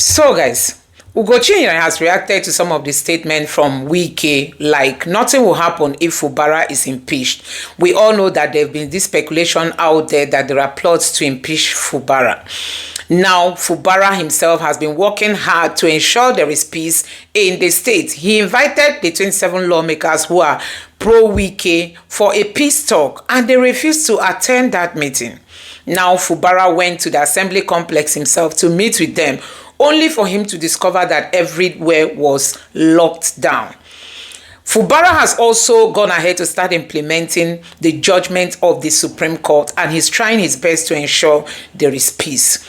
So guys, Ugochinyere has reacted to some of the statements from Wike, like nothing will happen if Fubara is impeached. We all know that there have been this speculation out there that there are plots to impeach Fubara. Now, Fubara himself has been working hard to ensure there is peace in the state. He invited the 27 lawmakers who are pro-Wike for a peace talk, and they refused to attend that meeting. Now, Fubara went to the assembly complex himself to meet with them, only for him to discover that everywhere was locked down. Fubara has also gone ahead to start implementing the judgment of the Supreme Court, and he's trying his best to ensure there is peace.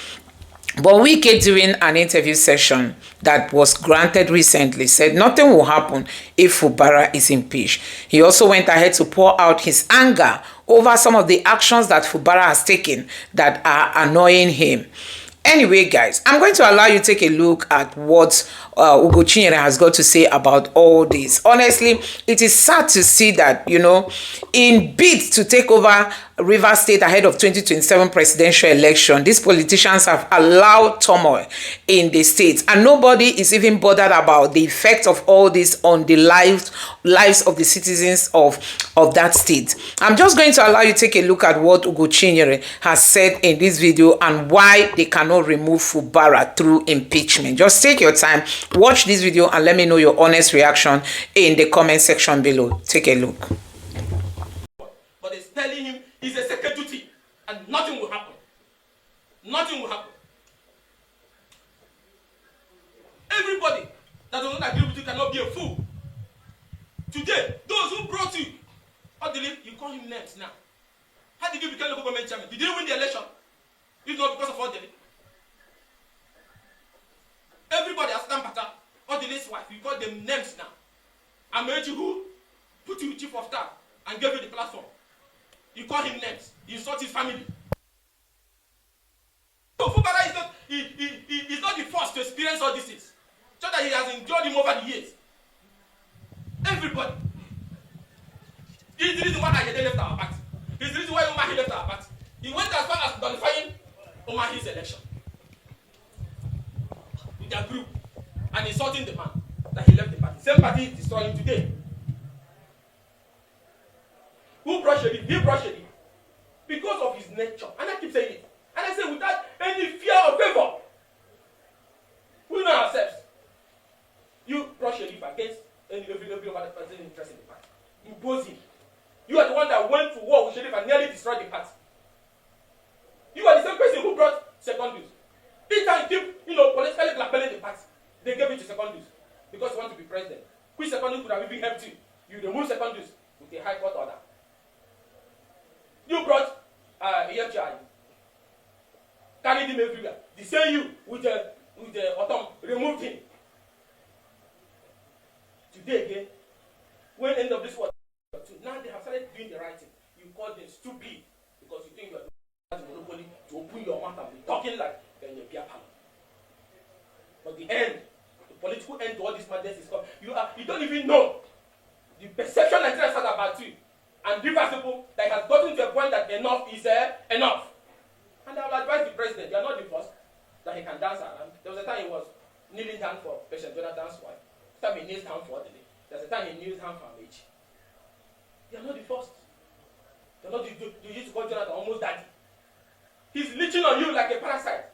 But Wike, during an interview session that was granted recently, said nothing will happen if Fubara is impeached. He also went ahead to pour out his anger over some of the actions that Fubara has taken that are annoying him. Anyway, guys, I'm going to allow you to take a look at what Ugochinyere has got to say about all this. Honestly, it is sad to see that, in bids to take over Rivers State ahead of 2027 presidential election, these politicians have allowed turmoil in the state, and nobody is even bothered about the effect of all this on the lives of the citizens of that state. I'm just going to allow you to take a look at what Ugochinyere has said in this video and why they cannot remove Fubara through impeachment. Just take your time, watch this video, and let me know your honest reaction in the comment section below. Take a look. But it's telling him he's a second duty and nothing will happen. Nothing will happen. Everybody that does not agree with you cannot be a fool. Today, those who brought you, you call him names now. How did you become local government chairman? Did you win the election? If not because of Odele. Everybody has done better. Odele's wife, you call them names now. Amechi who put you chief of staff and gave you the platform. You call him names. You insult his family. So Fubara is not the first to experience all these things. So that he has endured him over the years. Everybody. He's the reason why Ayede left our party. He's the reason why Umahi left our party. He went as far as nullifying Umahi's election. With their group. And insulting the man that he left the party. Same party is destroying today. Who brought Shady? He brought Shady. Because of his nature. And I keep saying it. And I say without any fear or favor. We know ourselves. You brought Shady against every of the person interest in the party. Impose him. You are the one that went to war with Shady and nearly destroyed the party. You are the same person who brought Secondus. Each time you keep, politically blackmailing the party, they gave it to Secondus because you want to be president. Which Secondus could have even helped you? You remove Secondus with a high court order. You brought EFGI, carried him everywhere. The same you with the autumn removed him. Today again, when end of this war, now they have started doing the right thing. You call them stupid because you think you are doing the monopoly to open your mouth and be talking like in your beer parlor. But the end, the political end to all this madness is coming. You don't even know the perception Nigerians had about you. And reversible that has gotten to a point that enough is enough. And I will advise the president, you are not the first that he can dance around. There was a time he was kneeling down for President Jonathan's wife. Time he kneels down for Odele. There's a time he kneels down for Amechi. You are not the first. You are not you used to call Jonathan almost daddy. He's leeching on you like a parasite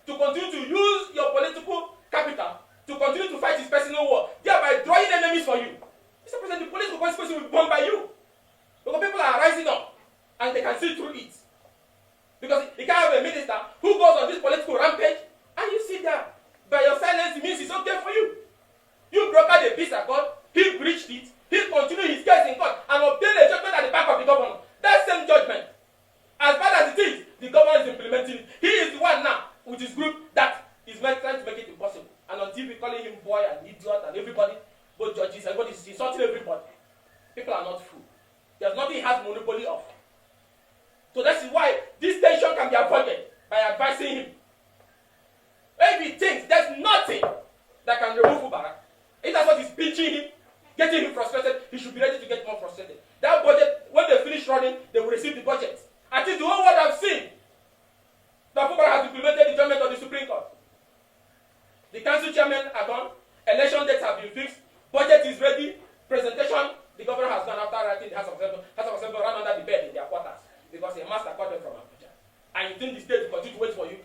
to continue to use your political capital to continue to fight his personal war, thereby drawing enemies for you. Mr. President, the political consequences will be borne by you. Because people are rising up and they can see through it. Because you can't have a minister who goes on this political rampage and you sit there. By your silence, it means it's okay for you. You brokered the peace accord, he breached it, he continued his case in court and obtained a judgment at the back of the governor. That same judgment, as bad as it is, the governor is implementing it. He is the one now with his group that is trying to make it impossible. And until we calling him boy and idiot and everybody, both judges, everybody is insulting everybody. People are not fools. There's nothing he has monopoly of. So that's why this tension can be avoided by advising him. If he thinks there's nothing that can remove Fubara, if that's what he's pitching him, getting him frustrated, he should be ready to get more frustrated. That budget, when they finish running, they will receive the budget. At least the whole world have seen that Fubara has implemented the judgment of the Supreme Court. The chairmen are gone, election dates have been fixed, budget is ready, presentation, the governor has gone after writing the House of Assembly ran under the bed in their quarters because a master called them from Abuja. And you think the state will continue to wait for you?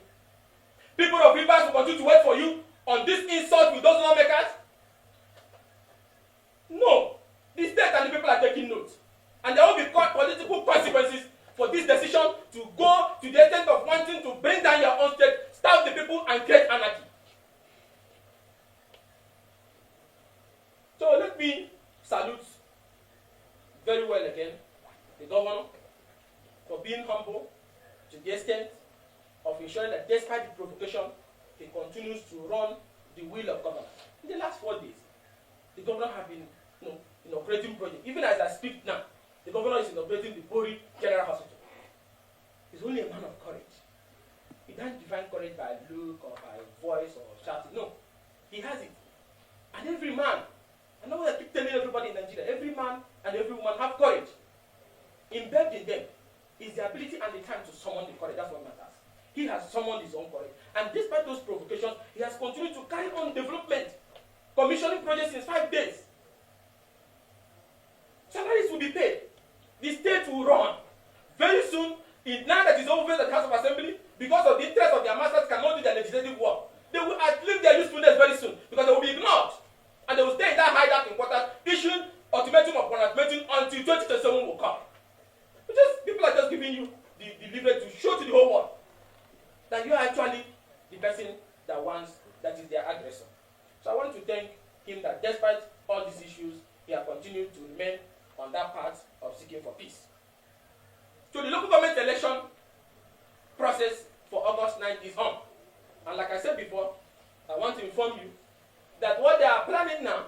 People of Rivers will continue to wait for you on this insult with those lawmakers? No. The state and the people are taking note. And there will be political consequences for this decision to go to the extent of wanting to bring down your own state, starve the people, and create anarchy. So let me salute very well again the governor for being humble to the extent of ensuring that despite the provocation, he continues to run the wheel of government. In the last 4 days, the governor has been inaugurating projects. Even as I speak now, the governor is inaugurating the Bori General Hospital. He's only a man of courage. He doesn't define courage by look or by voice or shouting. No, he has it. And every man, I know I keep telling everybody in Nigeria, every man and every woman have courage. Embedded in them is the ability and the time to summon the courage. That's what matters. He has summoned his own courage. And despite those provocations, he has continued to carry on development, commissioning projects in 5 days. Salaries will be paid. The state will run. Very soon, now that it's over at the House of Assembly, because of the interest of their masters cannot do their legislative work, they will outlive their usefulness very soon because they will be ignored. And they will stay in that hideout in quarters, issuing ultimatum upon ultimatum until 2027 will come. People are just giving you the leverage to show to the whole world that you are actually the person that is their aggressor. So I want to thank him that despite all these issues, he has continued to remain on that path of seeking for peace. So the local government election process for August 9th is on. And like I said before, I want to inform you that what they are planning now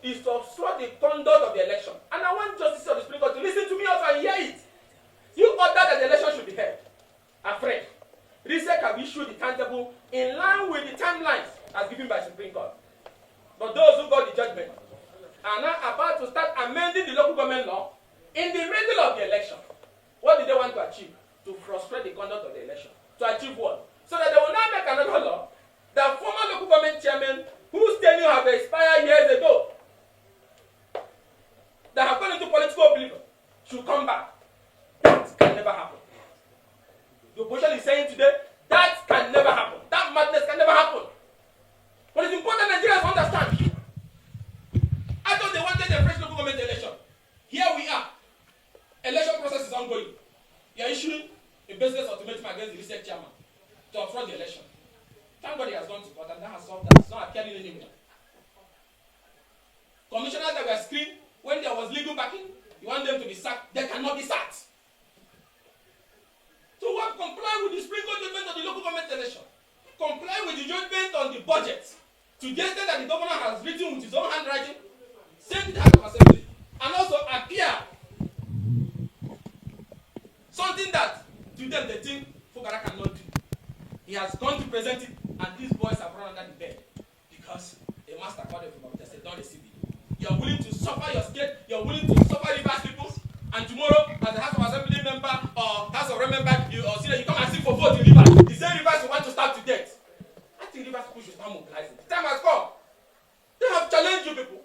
is to obstruct the conduct of the election. And I want Justice of the Supreme Court to listen to me also and hear it. You order that the election should be held afresh. RISEC have issued the timetable in line with the timelines as given by Supreme Court. But those who got the judgment are now about to start amending the local government law in the middle of the election. What did they want to achieve? To frustrate the conduct of the election. To achieve what? So that they will now make another law that former local government chairmen whose tenure have expired years ago, that have gone into political oblivion, should come back. That can never happen. The opposition is saying today, that can never happen. That madness can never happen. But it's important Nigerians understand. I thought they wanted a fresh local government election. Here we are. Election process is ongoing. You are issuing a business ultimatum against the recent chairman to obstruct the election. Thank God he has gone to court and that has solved that. It's not appearing anywhere. Commissioners that were screened when there was legal backing, you want them to be sacked. They cannot be sacked. So what? Comply with the Supreme Court judgment on the local government election. Comply with the judgment on the budget. To the extent that the governor has written with his own handwriting, send the House of Assembly, and also appear something that to them they think Fubara cannot do. He has gone to present it, and these boys have run under the bed because a master called them from Abuja said, don't receive it. You are willing to suffer your state, you are willing to suffer Rivers people, and tomorrow, as a House of Assembly member or House of Rep member, you come and seek for vote in Rivers. The same Rivers you want to starve to death. I think Rivers people should start mobilizing. The time has come. They have challenged you people.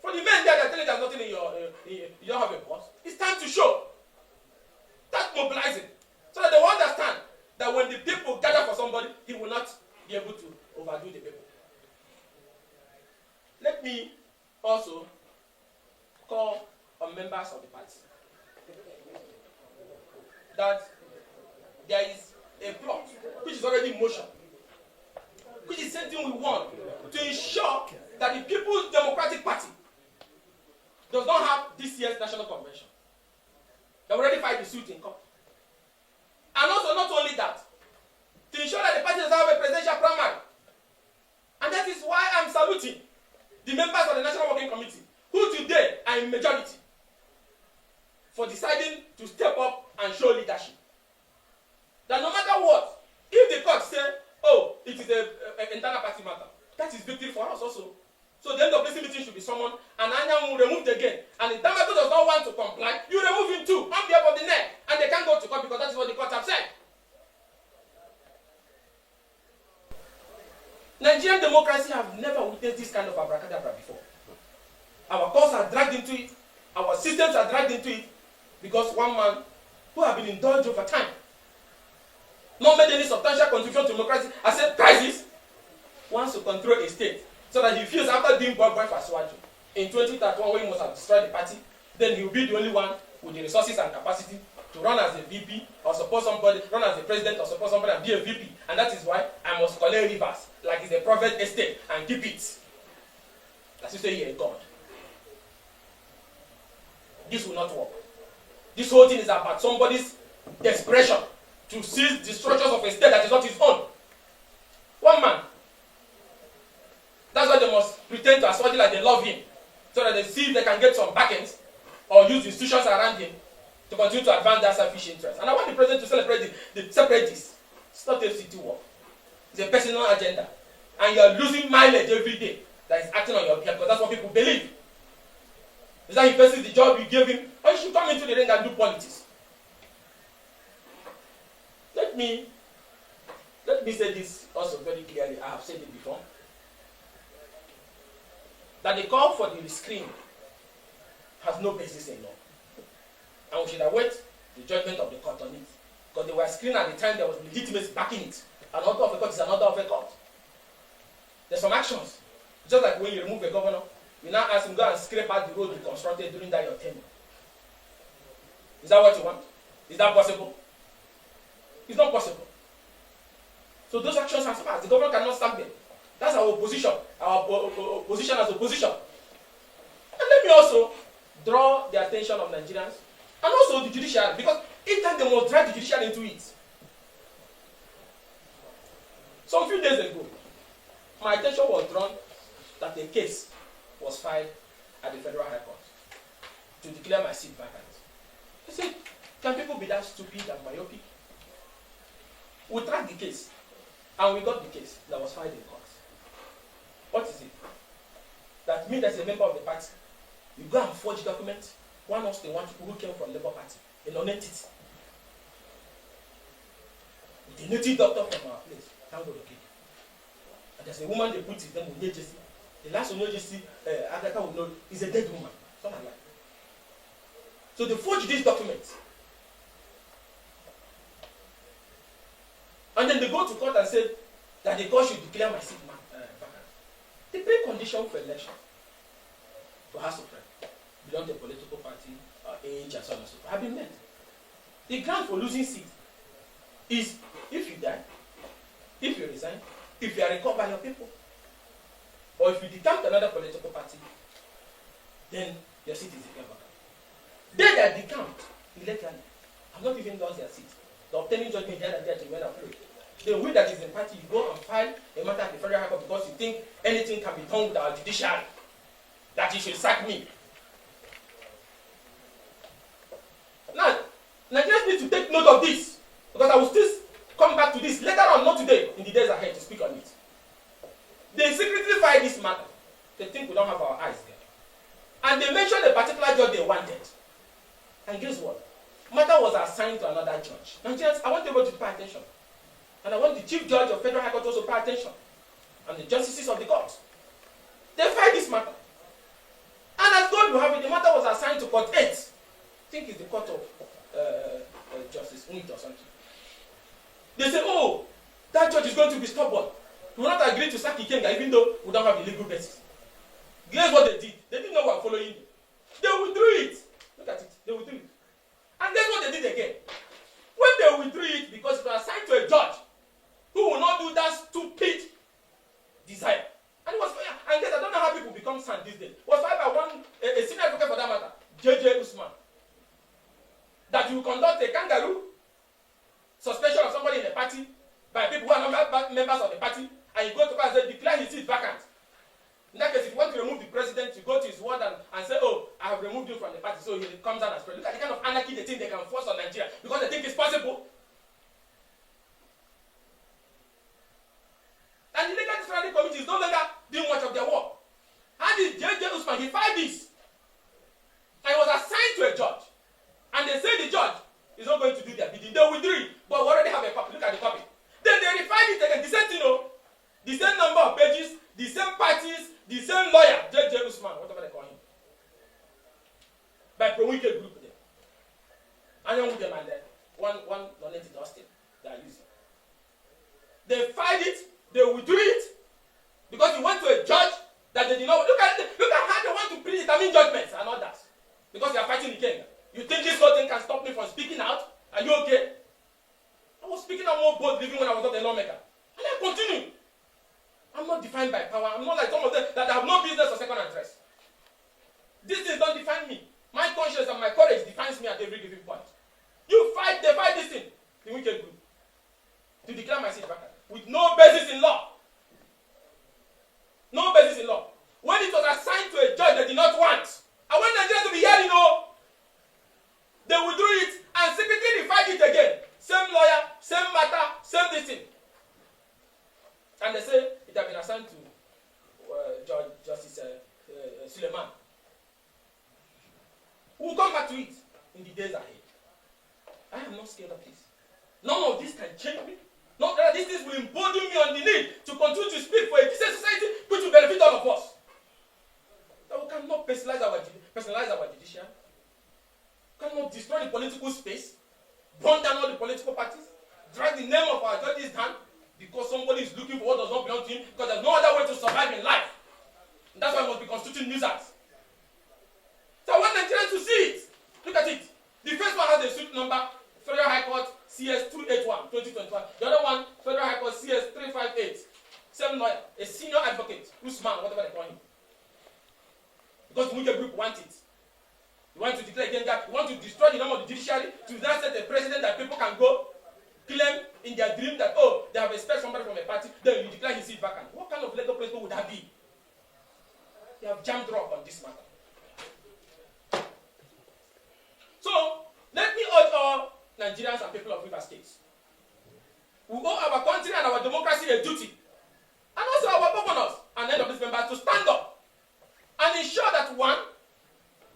For the men there, they're telling you there's nothing in you don't have a boss. It's time to show. Start mobilizing. So that they will understand that when the people gather for somebody, he will not be able to overdo the people. Let me also call on members of the party that there is a plot which is already in motion, which is something we want to ensure that the People's Democratic Party does not have this year's national convention. They already filed the suit in court. And also, not only that, to ensure that the party does not have a presidential primary. And that is why I'm saluting the members of the National Working Committee, who today are in majority, for deciding to step up and show leadership. That no matter what, if the court say, oh, it is a internal party matter, that is victory for us also. So the end of this meeting should be summoned, and Anyam will remove again. And if Damato does not want to comply, you remove him too, on behalf of the neck, and they can't go to court because that is what the court have said. Nigerian democracy have never witnessed this kind of abracadabra before. Our courts are dragged into it. Our systems are dragged into it because one man who have been indulged over time, not made any substantial contribution to democracy, has said crisis, wants to control a state so that he feels after doing boy for Swaju in 2031 when he must have destroyed the party, then he will be the only one with the resources and capacity to run as a VP or support somebody, run as a president or support somebody and be a VP. And that is why I must collect rivers like it's a private estate and keep it. As you say, you're a God. This will not work. This whole thing is about somebody's desperation to seize the structures of a state that is not his own. One man. That's why they must pretend to assuage like they love him, so that they see if they can get some backings or use institutions around him to continue to advance their selfish interests. And I want the president to separate this. It's not a city work. It's a personal agenda. And you're losing mileage every day that is acting on your behalf because that's what people believe. Is that he faces the job you gave him, or you should come into the ring and do politics. Let me say this also very clearly. I have said it before. That the call for the screen has no basis in law. And we should await the judgment of the court on it. Because they were screened at the time there was legitimacy backing it. An order of a court is an order of a court. There's some actions. Just like when you remove a governor, you now ask him go and scrape out the road you constructed during that your tenure. Is that what you want? Is that possible? It's not possible. So those actions have passed. The governor cannot stand there. That's our opposition. Our position as opposition. And let me also draw the attention of Nigerians and also the judiciary, because each time they must drag the judiciary into it. Some few days ago, my attention was drawn that a case was filed at the Federal High Court to declare my seat vacant. I said, can people be that stupid and myopic? We tracked the case, and we got the case that was filed in court. What is it? That means as a member of the party, you go and forge documents. One of the one people who came from Labour Party, a non-entity. With a native doctor from our place, thank God, okay. And there's a woman they put his name with Jesse. The last one, Jesse, Agatha will know, is a dead woman. Something like that. So they forged these documents. And then they go to court and say that the court should declare my seat vacant. The precondition for election to House of Rep, beyond the political party, age, and so on and so forth, have been met. The ground for losing seat is if you die, if you resign, if you are recalled by your people, or if you decamp another political party, then your seat is declared vacant. They that decamped illegally have not even lost their seat. The obtaining judgment here and there to when approved. The way that is in party, you go and file a matter at the Federal High Court because you think anything can be done with our judiciary, that you should sack me. Now, Nigerians need to take note of this, because I will still come back to this later on, not today, in the days ahead to speak on it. They secretly filed this matter. They think we don't have our eyes there. And they mentioned a particular judge they wanted. And guess what? Matter was assigned to another judge. Nigerians, I want everybody to pay attention. And I want the chief judge of Federal High Court also to pay attention. And the justices of the court. They filed this matter. And as God will have it, the matter was assigned to court 8. I think it's the court of Justice Unit or something. They say, oh, that judge is going to be stubborn. We will not agree to sack Ikenga even though we don't have the legal basis. Guess what they did? They didn't know we were following them. They withdrew it. Look at it. They withdrew it. And guess what they did again? When they withdrew it because it was assigned to a judge who will not do that stupid desire. And it was fair. And guess I don't know how people become sand these days. It was filed by a senior advocate for that matter, J.J. Usman. That you conduct a kangaroo suspension of somebody in the party by people who are not members of the party, and you go to court and say, declare his seat vacant. In that case, if you want to remove the president, you go to his ward and say, oh, I have removed you from the party, so he comes out as president. Look at the kind of anarchy they think they can force on Nigeria because they think it's possible. And the legal disciplinary committee is no longer doing much of their work. How did J.J. Usman, he filed this, and he was assigned to a judge, and they say the judge is not going to do their bidding. They withdrew it, but we already have a copy. Look at the copy. Then they refiled it again, the same thing, the same number of the same lawyer, J.J. Usman, whatever they call him, by Pro Wike group there. And then with them and then one donated Austin they are using. They fight it, they withdrew it, because he went to a judge that they did not look at how they want to predetermine judgments and all that. Because they are fighting the king. You think this whole thing can stop me from speaking out? Are you okay? I was speaking out more boldly even when I was not a lawmaker. And I continue. I'm not defined by power. I'm not like some of them that have no business or second address. These things don't define me. My conscience and my courage defines me at every given point. They fight this thing, the wicked group, to declare my seat vacant with no basis in law. No basis in law. When it was assigned to a judge they did not want, I want Nigerians to be hearing, they withdrew it and secretly refight it again. Same lawyer, same matter, same this thing. And they say it had been assigned to Justice Suleiman. We'll come back to it in the days ahead. I am not scared of this. None of this can change me. Not that these things will embolden me on the need to continue to speak for a decent society which will benefit all of us. That we cannot personalize our judiciary. We cannot destroy the political space, burn down all the political parties, drag the name of our judges down because somebody is looking for what does not belong to him, because there's no other way to survive in life. And that's why we must be constituting nuisance. So I want Nigerians to see it. Look at it. The first one has a suit number, Federal High Court CS 281, 2021. The other one, Federal High Court CS 358. Same lawyer, a senior advocate, Usman, whatever they call him. Because the Wike group want it. You want to declare again that you want to destroy the name of the judiciary to now set a precedent that people can go claim in their dream that, they have expelled somebody from a party, then you declare his seat vacant. What kind of legal principle would that be? They have jammed rock on this matter. So, let me urge all Nigerians and people of River States. We owe our country and our democracy a duty, and also our governors and end of this member to stand up and ensure that one,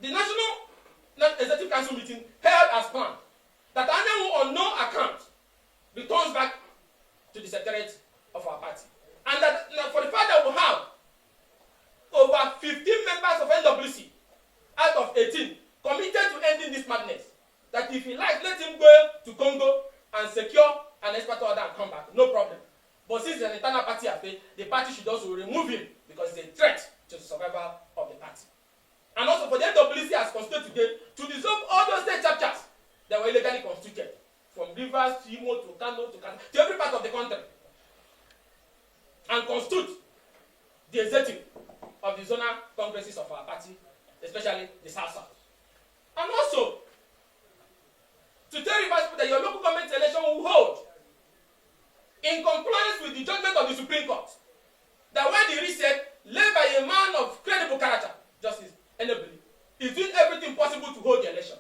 the National Executive Council meeting held as planned, that anyone on no account returns back to the secretariat of our party, and that for the fact that we have over 15 members of NWC out of 18 committed to ending this madness, that if he likes, let him go to Congo and secure an expert order and come back, no problem. But since it's an internal party affair, the party should also remove him because it's a threat to the survival of the party. And also for the NWC as constituted today to dissolve all those state chapters that were illegally constituted, from Rivers to Imo to Kanu to every part of the country, and constitute the executive of the zonal congresses of our party, especially the South. And also, to tell Rivers people that your local government election will hold in compliance with the judgment of the Supreme Court, that when the reset led by a man of credible character, Justice Nnamdi, is doing everything possible to hold the election.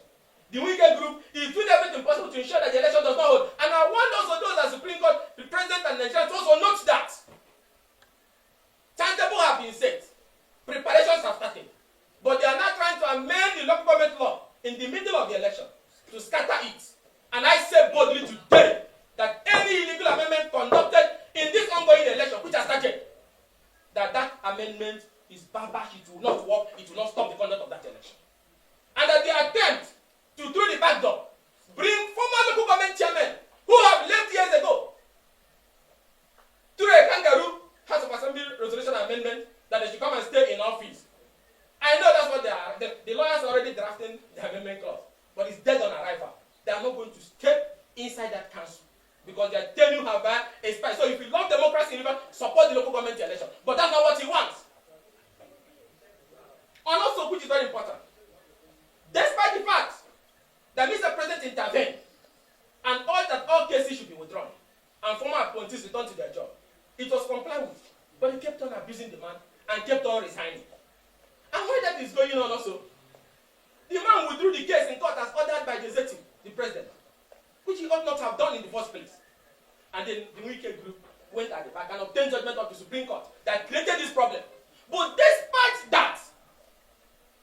The Wike group is doing everything possible to ensure that the election does not hold. And I want also those at Supreme Court, the President and Nigeria, to also note that timetable have been set, preparations have started, but they are now trying to amend the local government law in the middle of the election to scatter it. And I say boldly today that any illegal amendment conducted in this ongoing election, which has started, that amendment is barbarous, it will not work, it will not stop the conduct of that election. And that the attempt to, through the back door, bring former local government chairmen who have left years ago through a kangaroo House of Assembly resolution amendment that they should come and stay in office. I know that's what they are. The lawyers are already drafting the amendment clause, but it's dead on arrival. They are not going to step inside that council because they are telling you how bad it's bad. So if you love democracy in River, support the local government election. But that's not what he wants. And also, which is very important, despite the fact that Mr. President intervened and urged that all cases should be withdrawn and former appointees return to their job, it was complied with. But he kept on abusing the man and kept on resigning. And when that is going on also, the man withdrew the case in court as ordered by the executive, the president, which he ought not have done in the first place. And then the Wike group went at the back and obtained judgment of the Supreme Court that created this problem. But despite that,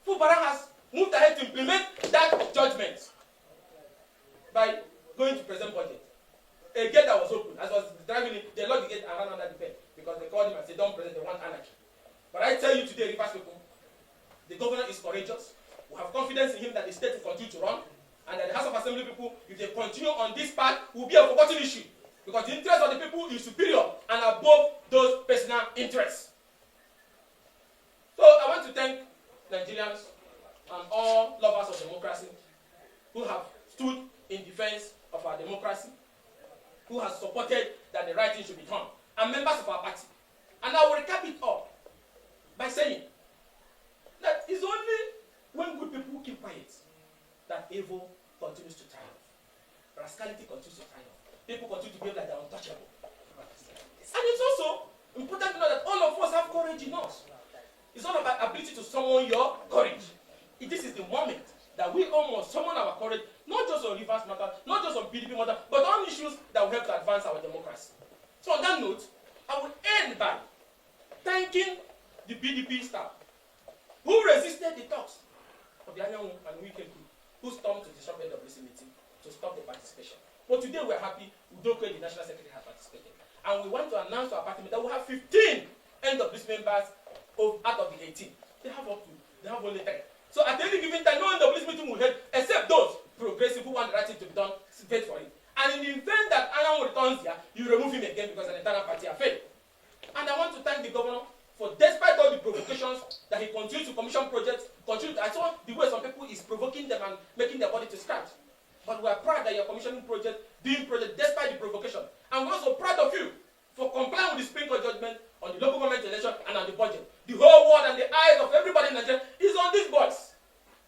Fubara has moved ahead to implement that judgment by going to present budget. A gate that was open, as I was driving in, they locked the gate and ran under the bed because they called him and said, don't present, they want anarchy. But I tell you today, Rivers people, the governor is courageous. We have confidence in him that the state will continue to run, and that the House of Assembly people, if they continue on this path, will be a forgotten issue. Because the interest of the people is superior and above those personal interests. So I want to thank Nigerians and all lovers of democracy who have stood in defense of our democracy, who have supported that the right thing should be done, and members of our party. And I will recap it up by saying that it's only when good people keep quiet that evil continues to triumph. Rascality continues to triumph. People continue to behave like they're untouchable. And it's also important to know that all of us have courage in us. It's all about ability to summon your courage. This is the moment that we almost summon our courage, not just on Rivers matter, not just on PDP matter, but on issues that will help to advance our democracy. So on that note, I will end by thanking the PDP staff who resisted the talks of the Anyanwu and Wike group, who stormed to disrupt the NWC meeting to stop the participation. But today we are happy Udoke, the National Secretary, has participated. And we want to announce to our party that we have 15 NWC members out of the 18. They have only 10. So at any given time, no NWC meeting will help except those progressive who want the right thing to be done, vote for it. And in the event that Anyanwu returns here, you remove him again because an internal party have failed. And I want to thank the governor for, despite all the provocations, that he continues to commission projects, I saw the way some people is provoking them and making their body to scratch. But we are proud that you're commissioning projects, doing projects despite the provocation. And we're also proud of you for complying with the Supreme Court judgment on the local government election and on the budget. The whole world and the eyes of everybody in Nigeria is on these boys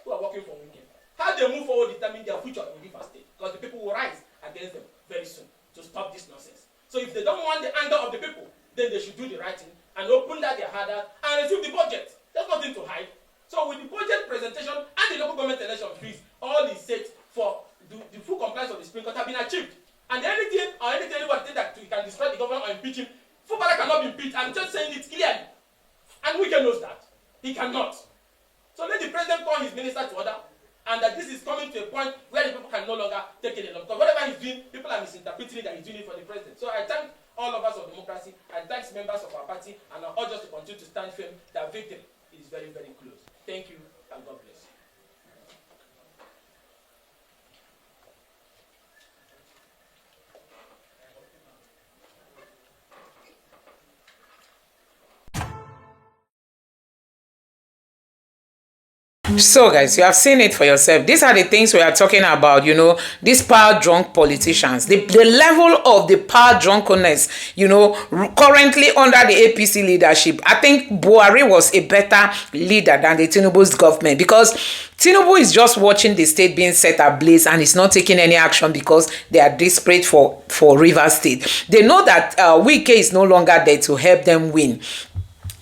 who are working for Wike. How they move forward determine their future in Rivers State, because the people will rise against them very soon to stop this nonsense. So if they don't want the anger of the people, then they should do the right thing and open that their harder and receive the budget. There's nothing to hide. So with the budget presentation and the local government election fees, all is set for the full compliance of the Supreme Court have been achieved. And anything anyone think that you can destroy the government or impeach him, Fubara cannot be impeached. I'm just saying it clearly. And Wike knows that. He cannot. So let the president call his minister to order, and that this is coming to a point where the people can no longer take it along. Because whatever he's doing, people are misinterpreting it that he's doing it for the president. So I thank all of us of democracy, I thank members of our party, and I urge us to continue to stand firm that victim is very, very close. Thank you, and God bless. So guys, you have seen it for yourself. These are the things we are talking about, these power drunk politicians, the level of the power drunkenness, currently under the APC leadership. I think Buhari was a better leader than the Tinubu's government, because Tinubu is just watching the state being set ablaze and is not taking any action because they are desperate for Rivers State. They know that Wike is no longer there to help them win.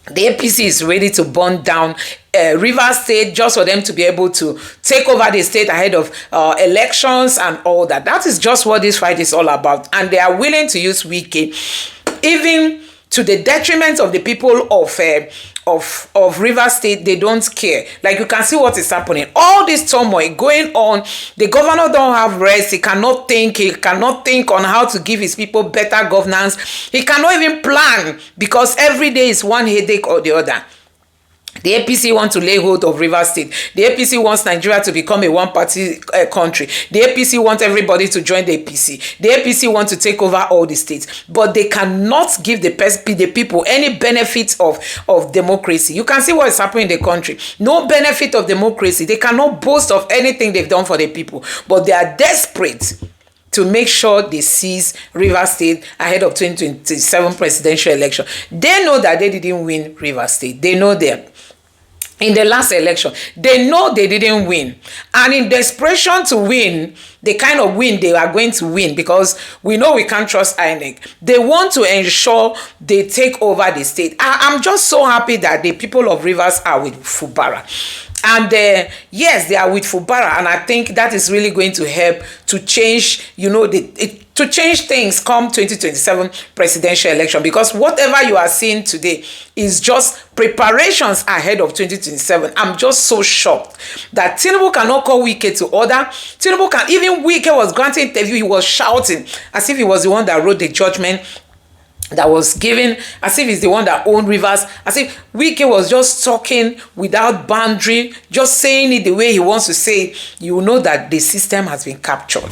The APC is ready to burn down Rivers State just for them to be able to take over the state ahead of elections and all that. That is just what this fight is all about. And they are willing to use Wike, even to the detriment of the people of Rivers State. They don't care. Like, you can see what is happening. All this turmoil going on. The governor don't have rest. He cannot think. He cannot think on how to give his people better governance. He cannot even plan, because every day is one headache or the other. The APC wants to lay hold of Rivers State. The APC wants Nigeria to become a one-party country. The APC wants everybody to join the APC. The APC wants to take over all the states. But they cannot give the people any benefit of democracy. You can see what is happening in the country. No benefit of democracy. They cannot boast of anything they've done for the people. But they are desperate to make sure they seize Rivers State ahead of 2027 presidential election. They know that they didn't win Rivers State. They know that. In the last election, they know they didn't win, and in desperation to win, the kind of win they are going to win, because we know we can't trust INEC. They want to ensure they take over the state. I'm just so happy that the people of Rivers are with Fubara. And yes, they are with Fubara, and I think that is really going to help to change, to change things come 2027 presidential election, because whatever you are seeing today is just preparations ahead of 2027. I'm just so shocked that Tinubu cannot call Wike to order. Even Wike was granting interview, he was shouting as if he was the one that wrote the judgment that was given as if he's the one that owned Rivers, as if Wike was just talking without boundary, just saying it the way he wants to say it, you know that the system has been captured.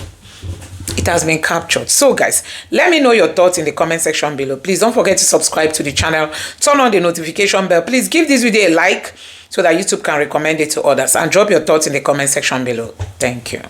It has been captured. So guys, let me know your thoughts in the comment section below. Please don't forget to subscribe to the channel, turn on the notification bell. Please give this video a like so that YouTube can recommend it to others, and drop your thoughts in the comment section below. Thank you.